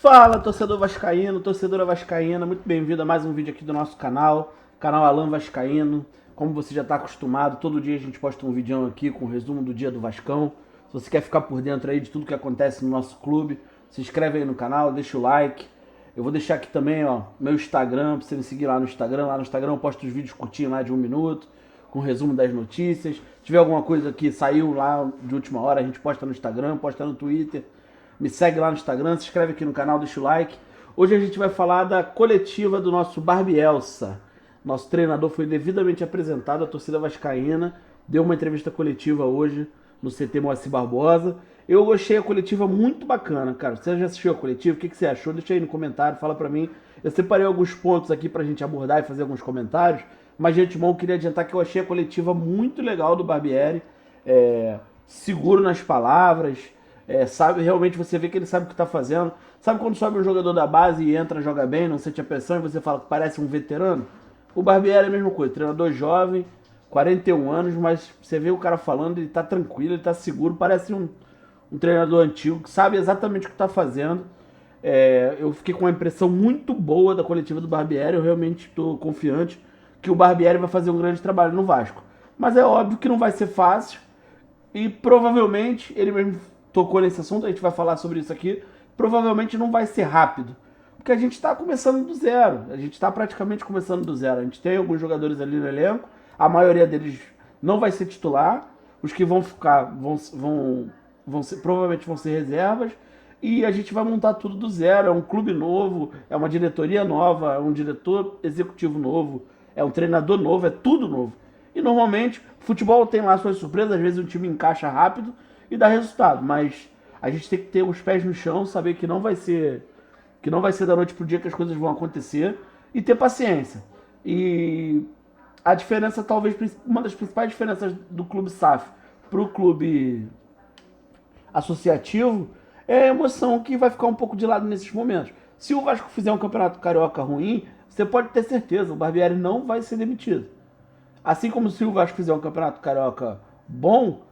Fala, torcedor vascaíno, torcedora vascaína, muito bem-vindo a mais um vídeo aqui do nosso canal Alan Vascaíno. Como você já está acostumado, todo dia a gente posta um vídeo aqui com o resumo do dia do Vascão. Se você quer ficar por dentro aí de tudo que acontece no nosso clube, se inscreve aí no canal, deixa o like. Eu vou deixar aqui também, ó, meu Instagram, para você me seguir lá no Instagram. Lá no Instagram eu posto os vídeos curtinhos lá de 1 minuto, com resumo das notícias. Se tiver alguma coisa que saiu lá de última hora, a gente posta no Instagram, posta no Twitter. Me segue lá no Instagram, se inscreve aqui no canal, deixa o like. Hoje a gente vai falar da coletiva do nosso Barbielsa. Nosso treinador foi devidamente apresentado à torcida vascaína, deu uma entrevista coletiva hoje no CT Moacir Barbosa. Eu achei a coletiva muito bacana, cara. Você já assistiu a coletiva? O que você achou? Deixa aí no comentário, fala pra mim. Eu separei alguns pontos aqui pra gente abordar e fazer alguns comentários, mas de antemão eu queria adiantar que eu achei a coletiva muito legal do Barbieri, seguro nas palavras, sabe, realmente você vê que ele sabe o que está fazendo. Sabe quando sobe um jogador da base e entra, joga bem, não sente a pressão e você fala que parece um veterano? O Barbieri é a mesma coisa, treinador jovem, 41 anos, mas você vê o cara falando, ele tá tranquilo, ele tá seguro, parece um treinador antigo, que sabe exatamente o que está fazendo. Eu fiquei com uma impressão muito boa da coletiva do Barbieri, eu realmente estou confiante que o Barbieri vai fazer um grande trabalho no Vasco. Mas é óbvio que não vai ser fácil e provavelmente, ele mesmo tocou nesse assunto, a gente vai falar sobre isso aqui, provavelmente não vai ser rápido, porque a gente está começando do zero, a gente está praticamente começando do zero, a gente tem alguns jogadores ali no elenco, a maioria deles não vai ser titular, os que vão ficar provavelmente vão ser reservas, e a gente vai montar tudo do zero, é um clube novo, é uma diretoria nova, é um diretor executivo novo, é um treinador novo, é tudo novo. E normalmente, futebol tem lá suas surpresas, às vezes o time encaixa rápido, e dá resultado, mas a gente tem que ter os pés no chão, saber que não vai ser da noite pro dia que as coisas vão acontecer e ter paciência. E a diferença, talvez uma das principais diferenças do clube SAF pro clube associativo é a emoção que vai ficar um pouco de lado nesses momentos. Se o Vasco fizer um campeonato carioca ruim, você pode ter certeza, o Barbieri não vai ser demitido. Assim como se o Vasco fizer um campeonato carioca bom,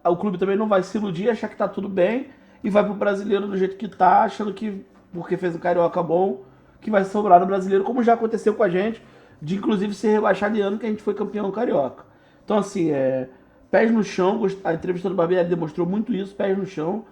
o clube também não vai se iludir, achar que tá tudo bem e vai pro brasileiro do jeito que tá, achando que porque fez um carioca bom, que vai sobrar no brasileiro, como já aconteceu com a gente, de inclusive ser rebaixado de ano que a gente foi campeão carioca. Então assim, pés no chão, a entrevista do Barbieri demonstrou muito isso, pés no chão.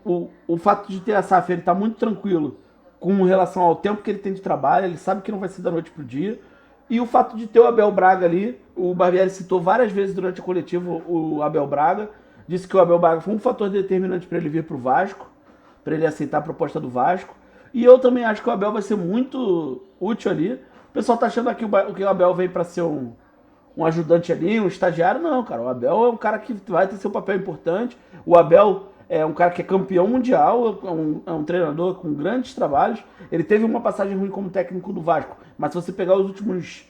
O fato de ter a SAF, ele tá muito tranquilo com relação ao tempo que ele tem de trabalho, ele sabe que não vai ser da noite pro dia. E o fato de ter o Abel Braga ali, o Barbieri citou várias vezes durante a coletiva o Abel Braga, disse que o Abel Braga foi um fator determinante para ele vir para o Vasco, para ele aceitar a proposta do Vasco. E eu também acho que o Abel vai ser muito útil ali. O pessoal tá achando aqui que o Abel vem para ser um ajudante ali, um estagiário. Não, cara, o Abel é um cara que vai ter seu papel importante. O Abel é um cara que é campeão mundial, é um treinador com grandes trabalhos. Ele teve uma passagem ruim como técnico do Vasco, mas se você pegar os últimos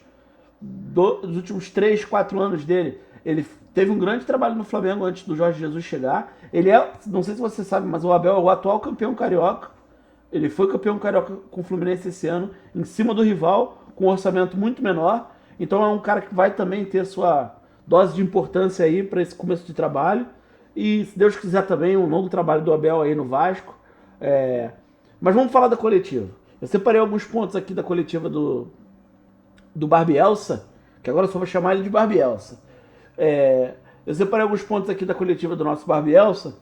3, 4 anos dele, ele teve um grande trabalho no Flamengo antes do Jorge Jesus chegar. Ele não sei se você sabe, mas o Abel é o atual campeão carioca. Ele foi campeão carioca com o Fluminense esse ano, em cima do rival, com um orçamento muito menor. Então é um cara que vai também ter sua dose de importância aí para esse começo de trabalho. E se Deus quiser também, um longo trabalho do Abel aí no Vasco. Mas vamos falar da coletiva. Eu separei alguns pontos aqui da coletiva do Barbielsa, que agora eu só vou chamar ele de Barbielsa. Eu separei alguns pontos aqui da coletiva do nosso Barbielsa,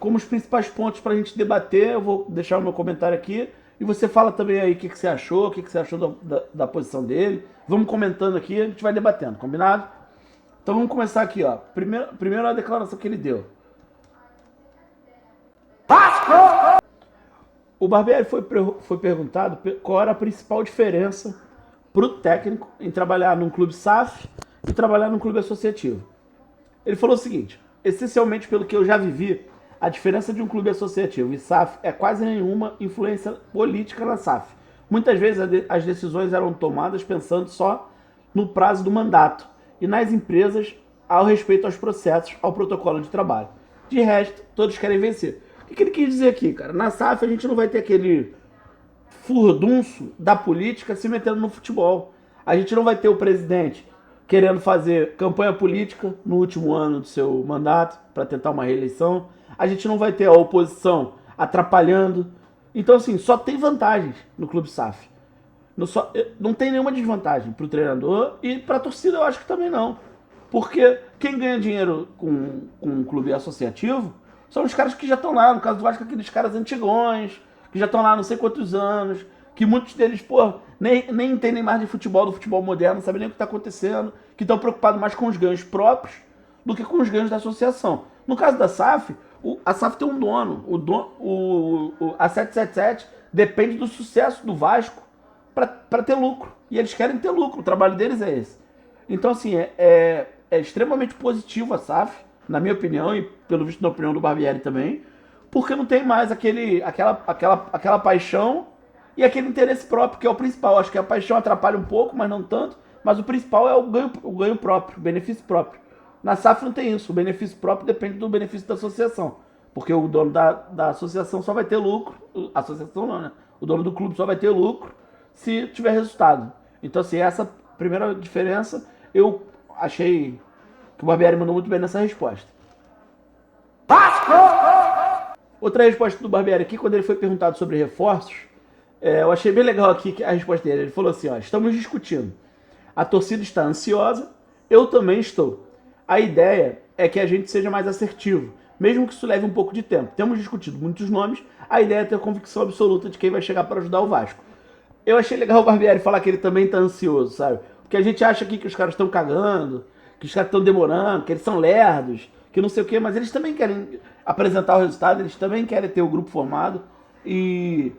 como os principais pontos para a gente debater. Eu vou deixar o meu comentário aqui, e você fala também aí o que você achou, o que você achou da posição dele. Vamos comentando aqui, a gente vai debatendo, combinado? Então vamos começar aqui, ó. Primeiro a declaração que ele deu. O Barbieri foi perguntado qual era a principal diferença para o técnico em trabalhar num clube SAF e trabalhar num clube associativo. Ele falou o seguinte: essencialmente, pelo que eu já vivi, a diferença de um clube associativo e SAF é quase nenhuma influência política na SAF. Muitas vezes as decisões eram tomadas pensando só no prazo do mandato e nas empresas ao respeito aos processos, ao protocolo de trabalho. De resto, todos querem vencer. O que ele quis dizer aqui, cara? Na SAF a gente não vai ter aquele furdunço da política se metendo no futebol. A gente não vai ter o presidente querendo fazer campanha política no último ano do seu mandato para tentar uma reeleição. A gente não vai ter a oposição atrapalhando. Então, assim, só tem vantagens no Clube SAF. Não tem nenhuma desvantagem pro treinador e pra torcida eu acho que também não. Porque quem ganha dinheiro com um clube associativo são os caras que já estão lá. No caso do Vasco, aqueles caras antigões, que já estão lá não sei quantos anos, que muitos deles, pô, nem entendem mais de futebol, do futebol moderno, não sabem nem o que está acontecendo, que estão preocupados mais com os ganhos próprios do que com os ganhos da associação. No caso da SAF, a SAF tem um dono. A 777 depende do sucesso do Vasco para ter lucro. E eles querem ter lucro, o trabalho deles é esse. Então, assim, é extremamente positivo a SAF, na minha opinião, e pelo visto na opinião do Barbieri também, porque não tem mais aquela paixão e aquele interesse próprio, que é o principal. Acho que a paixão atrapalha um pouco, mas não tanto, mas o principal é o ganho próprio, o benefício próprio. Na SAF não tem isso, o benefício próprio depende do benefício da associação, porque o dono da associação só vai ter lucro, a associação não, né? O dono do clube só vai ter lucro se tiver resultado. Então, assim, essa primeira diferença, eu achei que o Barbieri mandou muito bem nessa resposta. Outra resposta do Barbieri aqui, quando ele foi perguntado sobre reforços, eu achei bem legal aqui a resposta dele. Ele falou assim, ó, estamos discutindo. A torcida está ansiosa, eu também estou. A ideia é que a gente seja mais assertivo, mesmo que isso leve um pouco de tempo. Temos discutido muitos nomes, a ideia é ter a convicção absoluta de quem vai chegar para ajudar o Vasco. Eu achei legal o Barbieri falar que ele também está ansioso, sabe? Porque a gente acha aqui que os caras estão cagando, que os caras estão demorando, que eles são lerdos, que não sei o quê, mas eles também querem apresentar o resultado, eles também querem ter o grupo formado. E,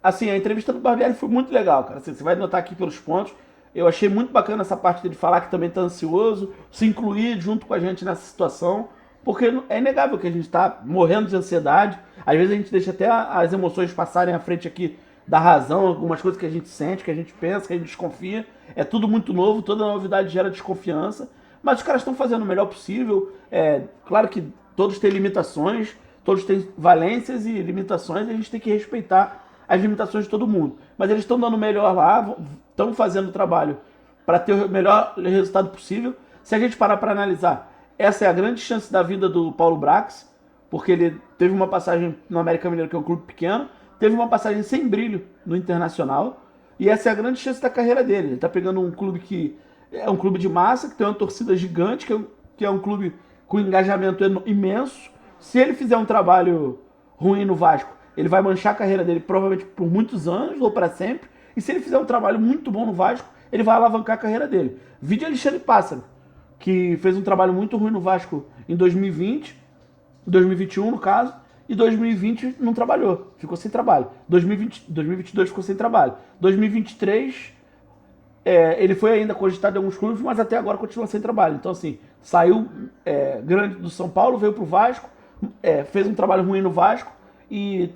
assim, a entrevista do Barbieri foi muito legal, cara. Assim, você vai notar aqui pelos pontos. Eu achei muito bacana essa parte dele falar que também está ansioso, se incluir junto com a gente nessa situação, porque é inegável que a gente está morrendo de ansiedade. Às vezes a gente deixa até as emoções passarem à frente aqui da razão, algumas coisas que a gente sente, que a gente pensa, que a gente desconfia. É tudo muito novo, toda novidade gera desconfiança. Mas os caras estão fazendo o melhor possível. Claro que todos têm limitações, todos têm valências e limitações, e a gente tem que respeitar as limitações de todo mundo. Mas eles estão dando o melhor lá, estão fazendo o trabalho para ter o melhor resultado possível. Se a gente parar para analisar, essa é a grande chance da vida do Paulo Brax, porque ele teve uma passagem no América Mineiro, que é um clube pequeno, teve uma passagem sem brilho no Internacional, e essa é a grande chance da carreira dele. Ele está pegando um clube que é um clube de massa, que tem uma torcida gigante, que é um clube com engajamento imenso. Se ele fizer um trabalho ruim no Vasco, ele vai manchar a carreira dele provavelmente por muitos anos ou para sempre. E se ele fizer um trabalho muito bom no Vasco, ele vai alavancar a carreira dele. Vídeo Alexandre Pássaro, que fez um trabalho muito ruim no Vasco em 2020, 2021 no caso, e 2020 não trabalhou, ficou sem trabalho. 2022 ficou sem trabalho. 2023 ele foi ainda cogitado em alguns clubes, mas até agora continua sem trabalho. Então, assim, saiu grande do São Paulo, veio pro Vasco, fez um trabalho ruim no Vasco e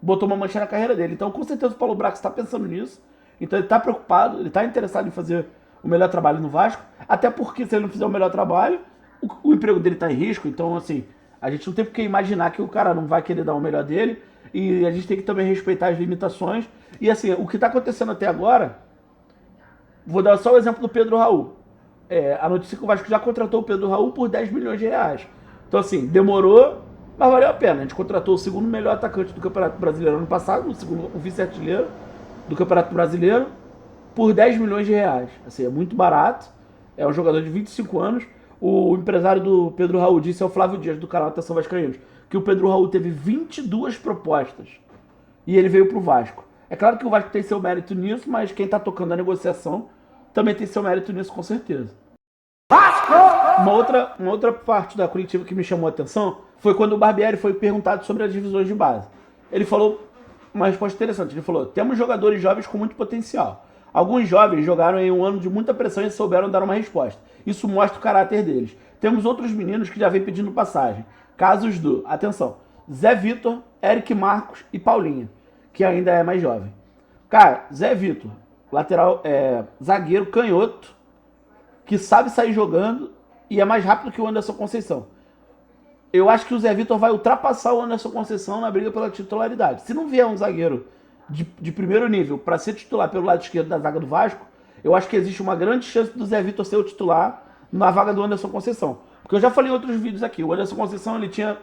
botou uma mancha na carreira dele. Então, com certeza o Paulo Brax está pensando nisso. Então, ele está preocupado, ele está interessado em fazer o melhor trabalho no Vasco, até porque se ele não fizer o melhor trabalho, o emprego dele está em risco. Então, assim, a gente não tem por que imaginar que o cara não vai querer dar o melhor dele, e a gente tem que também respeitar as limitações. E, assim, o que está acontecendo até agora, vou dar só o exemplo do Pedro Raul. A notícia é que o Vasco já contratou o Pedro Raul por 10 milhões de reais. Então, assim, demorou, mas valeu a pena. A gente contratou o segundo melhor atacante do Campeonato Brasileiro ano passado, o vice-artilheiro do Campeonato Brasileiro, por 10 milhões de reais. Assim, é muito barato. É um jogador de 25 anos. O empresário do Pedro Raul disse ao Flávio Dias, do canal Atenção Vascaínos, que o Pedro Raul teve 22 propostas e ele veio pro Vasco. É claro que o Vasco tem seu mérito nisso, mas quem está tocando a negociação também tem seu mérito nisso, com certeza. Vasco! Uma outra parte da coletiva que me chamou a atenção foi quando o Barbieri foi perguntado sobre as divisões de base. Ele falou uma resposta interessante. Ele falou: temos jogadores jovens com muito potencial. Alguns jovens jogaram em um ano de muita pressão e souberam dar uma resposta. Isso mostra o caráter deles. Temos outros meninos que já vêm pedindo passagem. Casos do, atenção, Zé Vitor, Eric Marcos e Paulinha, que ainda é mais jovem. Cara, Zé Vitor, lateral, zagueiro canhoto, que sabe sair jogando e é mais rápido que o Anderson Conceição. Eu acho que o Zé Vitor vai ultrapassar o Anderson Conceição na briga pela titularidade. Se não vier um zagueiro de primeiro nível para ser titular pelo lado esquerdo da zaga do Vasco, eu acho que existe uma grande chance do Zé Vitor ser o titular na vaga do Anderson Conceição. Porque eu já falei em outros vídeos aqui, o Anderson Conceição ele tinha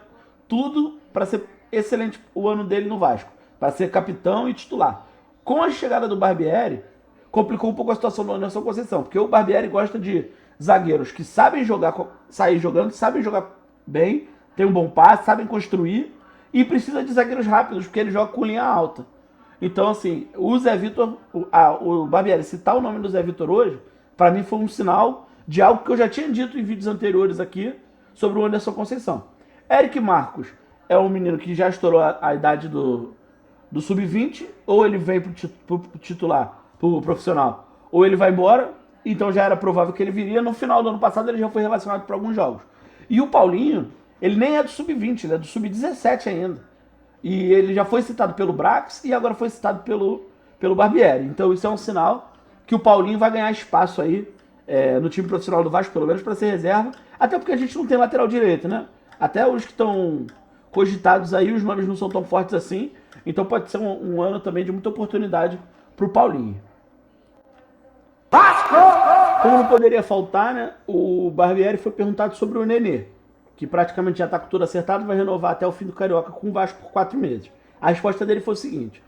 tudo para ser excelente o ano dele no Vasco, para ser capitão e titular. Com a chegada do Barbieri, complicou um pouco a situação do Anderson Conceição, porque o Barbieri gosta de zagueiros que sabem jogar, sair jogando, sabem jogar bem, tem um bom passe, sabem construir, e precisa de zagueiros rápidos, porque ele joga com linha alta. Então, assim, o Zé Vitor, o Barbieri citar o nome do Zé Vitor hoje, para mim foi um sinal de algo que eu já tinha dito em vídeos anteriores aqui sobre o Anderson Conceição. Eric Marcos é um menino que já estourou a idade do sub-20, ou ele vem pro titular, pro profissional, ou ele vai embora, então já era provável que ele viria. No final do ano passado ele já foi relacionado para alguns jogos. E o Paulinho, ele nem é do sub-20, ele é do sub-17 ainda. E ele já foi citado pelo Brax e agora foi citado pelo Barbieri. Então isso é um sinal que o Paulinho vai ganhar espaço aí no time profissional do Vasco, pelo menos para ser reserva. Até porque a gente não tem lateral direito, né? Até os que estão cogitados aí, os nomes não são tão fortes assim. Então pode ser um ano também de muita oportunidade para o Paulinho. Vasco! Como não poderia faltar, né? O Barbieri foi perguntado sobre o Nenê, que praticamente já está com tudo acertado, vai renovar até o fim do Carioca com o Vasco por 4 meses. A resposta dele foi o seguinte: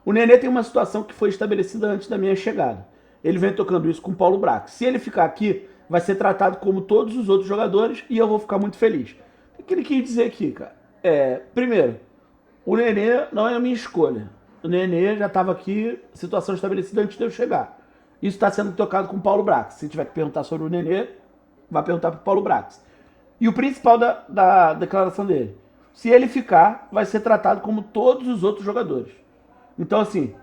o Nenê tem uma situação que foi estabelecida antes da minha chegada. Ele vem tocando isso com o Paulo Brax. Se ele ficar aqui, vai ser tratado como todos os outros jogadores e eu vou ficar muito feliz. O que ele quis dizer aqui, cara? Primeiro, o Nenê não é a minha escolha. O Nenê já estava aqui, situação estabelecida antes de eu chegar. Isso está sendo tocado com o Paulo Brax. Se tiver que perguntar sobre o Nenê, vai perguntar para o Paulo Brax. E o principal da declaração dele: se ele ficar, vai ser tratado como todos os outros jogadores. Então, assim,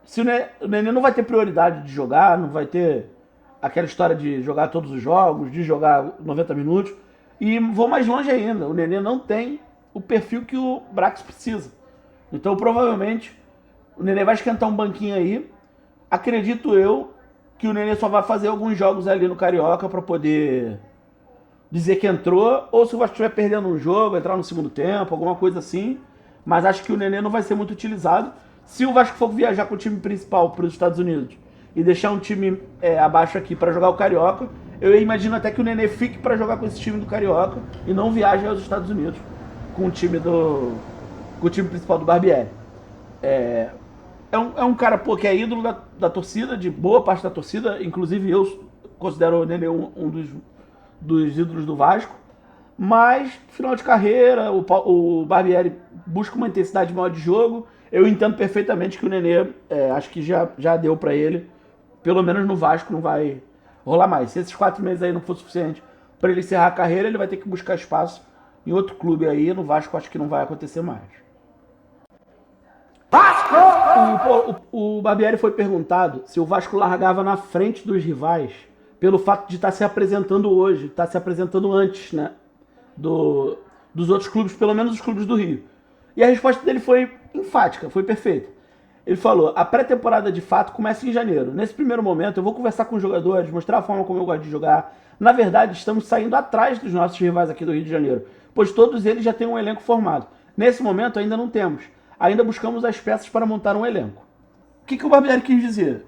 se o Nenê não vai ter prioridade de jogar, não vai ter aquela história de jogar todos os jogos, de jogar 90 minutos. E vou mais longe ainda: o Nenê não tem o perfil que o Brax precisa. Então, provavelmente, o Nenê vai esquentar um banquinho aí. Acredito eu que o Nenê só vai fazer alguns jogos ali no Carioca para poder dizer que entrou, ou se o Vasco estiver perdendo um jogo, entrar no segundo tempo, alguma coisa assim. Mas acho que o Nenê não vai ser muito utilizado. Se o Vasco for viajar com o time principal para os Estados Unidos e deixar um time abaixo aqui para jogar o Carioca, eu imagino até que o Nenê fique para jogar com esse time do Carioca e não viaje aos Estados Unidos com o time principal do Barbieri. É um cara que é ídolo da torcida, de boa parte da torcida. Inclusive eu considero o Nenê um dos ídolos do Vasco. Mas, final de carreira, o Barbieri busca uma intensidade maior de jogo. Eu entendo perfeitamente que o Nenê, acho que já deu pra ele. Pelo menos no Vasco não vai rolar mais. Se esses 4 meses aí não for suficiente pra ele encerrar a carreira, ele vai ter que buscar espaço em outro clube aí. No Vasco acho que não vai acontecer mais. Vasco! O Barbieri foi perguntado se o Vasco largava na frente dos rivais pelo fato de estar se apresentando hoje, estar se apresentando antes, né, dos outros clubes, pelo menos os clubes do Rio. E a resposta dele foi enfática, foi perfeita. Ele falou: a pré-temporada de fato começa em janeiro. Nesse primeiro momento eu vou conversar com os jogadores, mostrar a forma como eu gosto de jogar. Na verdade, estamos saindo atrás dos nossos rivais aqui do Rio de Janeiro, pois todos eles já têm um elenco formado. Nesse momento ainda não temos. Ainda buscamos as peças para montar um elenco. O que o Barbieri quis dizer?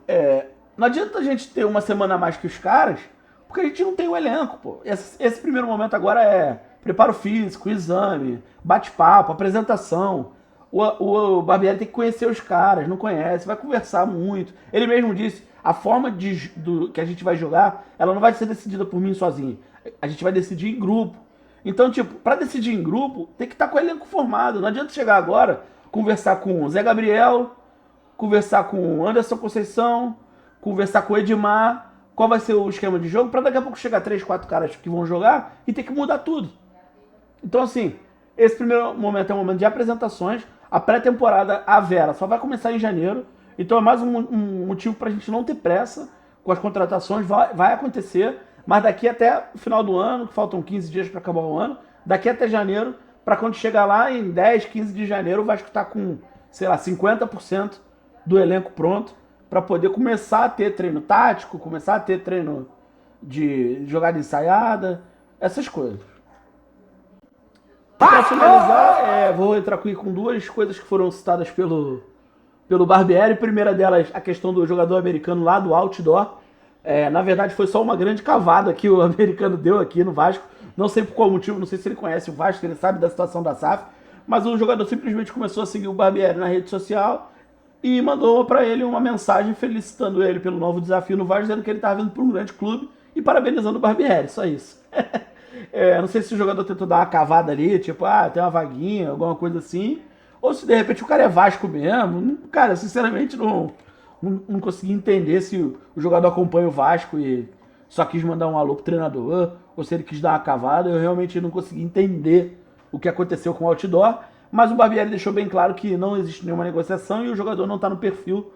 Não adianta a gente ter uma semana a mais que os caras, porque a gente não tem um elenco, pô. Esse primeiro momento agora é preparo físico, exame, bate-papo, apresentação. O Barbieri tem que conhecer os caras, não conhece, vai conversar muito. Ele mesmo disse: a forma que a gente vai jogar, ela não vai ser decidida por mim sozinho. A gente vai decidir em grupo. Então, para decidir em grupo, tem que estar com o elenco formado. Não adianta chegar agora, conversar com o Zé Gabriel, conversar com o Anderson Conceição, conversar com o Edmar, qual vai ser o esquema de jogo, para daqui a pouco chegar 3, 4 caras que vão jogar e ter que mudar tudo. Então, assim, esse primeiro momento é um momento de apresentações. A pré-temporada, a Vera, só vai começar em janeiro. Então é mais um motivo para a gente não ter pressa com as contratações. Vai acontecer, mas daqui até o final do ano, que faltam 15 dias para acabar o ano, daqui até janeiro, para quando chegar lá em 10, 15 de janeiro, o Vasco está com, sei lá, 50% do elenco pronto para poder começar a ter treino tático, começar a ter treino de jogada ensaiada, essas coisas. Para finalizar, vou entrar aqui com 2 coisas que foram citadas pelo Barbieri. A primeira delas, a questão do jogador americano lá do outdoor. Na verdade, foi só uma grande cavada que o americano deu aqui no Vasco. Não sei por qual motivo, não sei se ele conhece o Vasco, ele sabe da situação da SAF. Mas o jogador simplesmente começou a seguir o Barbieri na rede social e mandou para ele uma mensagem felicitando ele pelo novo desafio no Vasco, dizendo que ele estava vindo para um grande clube e parabenizando o Barbieri, só isso. Não sei se o jogador tentou dar uma cavada ali, tipo, tem uma vaguinha, alguma coisa assim, ou se de repente o cara é Vasco mesmo. Cara, sinceramente não consegui entender se o jogador acompanha o Vasco e só quis mandar um alô pro treinador, ou se ele quis dar uma cavada. Eu realmente não consegui entender o que aconteceu com o outdoor, mas o Barbieri deixou bem claro que não existe nenhuma negociação e o jogador não está no perfil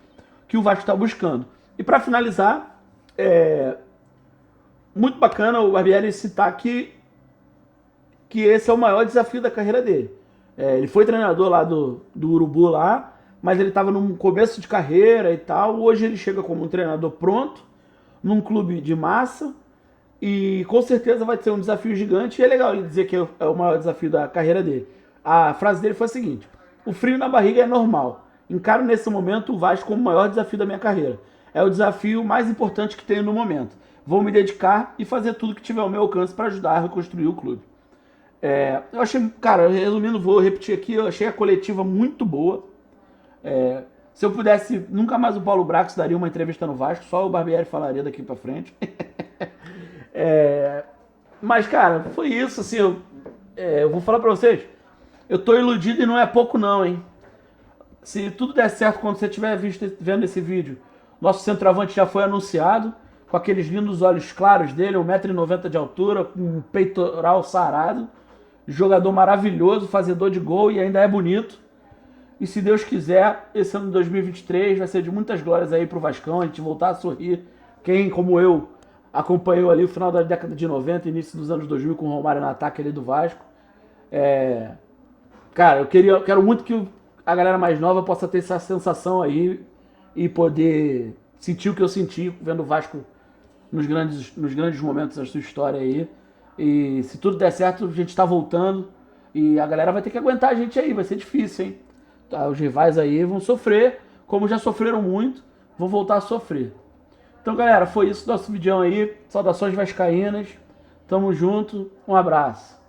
que o Vasco está buscando. E para finalizar, muito bacana o Barbieri citar que esse é o maior desafio da carreira dele. Ele foi treinador lá do Urubu lá, mas ele estava no começo de carreira e tal. Hoje ele chega como um treinador pronto, num clube de massa, e com certeza vai ser um desafio gigante. E é legal ele dizer que é o maior desafio da carreira dele. A frase dele foi a seguinte: o frio na barriga é normal. Encaro nesse momento o Vasco como o maior desafio da minha carreira. É o desafio mais importante que tenho no momento. Vou me dedicar e fazer tudo que tiver ao meu alcance para ajudar a reconstruir o clube. Eu achei, cara, resumindo, vou repetir aqui, eu achei a coletiva muito boa. Se eu pudesse, nunca mais o Paulo Brax daria uma entrevista no Vasco, só o Barbieri falaria daqui pra frente. Mas, cara, foi isso, assim, eu vou falar pra vocês, eu tô iludido e não é pouco não, hein. Se tudo der certo quando você estiver vendo esse vídeo, nosso centroavante já foi anunciado, com aqueles lindos olhos claros dele, 1,90 m de altura, com um peitoral sarado, jogador maravilhoso, fazedor de gol e ainda é bonito. E se Deus quiser, esse ano de 2023 vai ser de muitas glórias aí pro Vascão, a gente voltar a sorrir. Quem, como eu, acompanhou ali o final da década de 90, início dos anos 2000 com o Romário no ataque ali do Vasco. Cara, eu quero muito que a galera mais nova possa ter essa sensação aí e poder sentir o que eu senti vendo o Vasco nos grandes momentos da sua história aí. E se tudo der certo, a gente tá voltando e a galera vai ter que aguentar a gente aí, vai ser difícil, hein? Tá, os rivais aí vão sofrer, como já sofreram muito, vão voltar a sofrer. Então, galera, foi isso, nosso vídeo aí. Saudações vascaínas. Tamo junto, um abraço.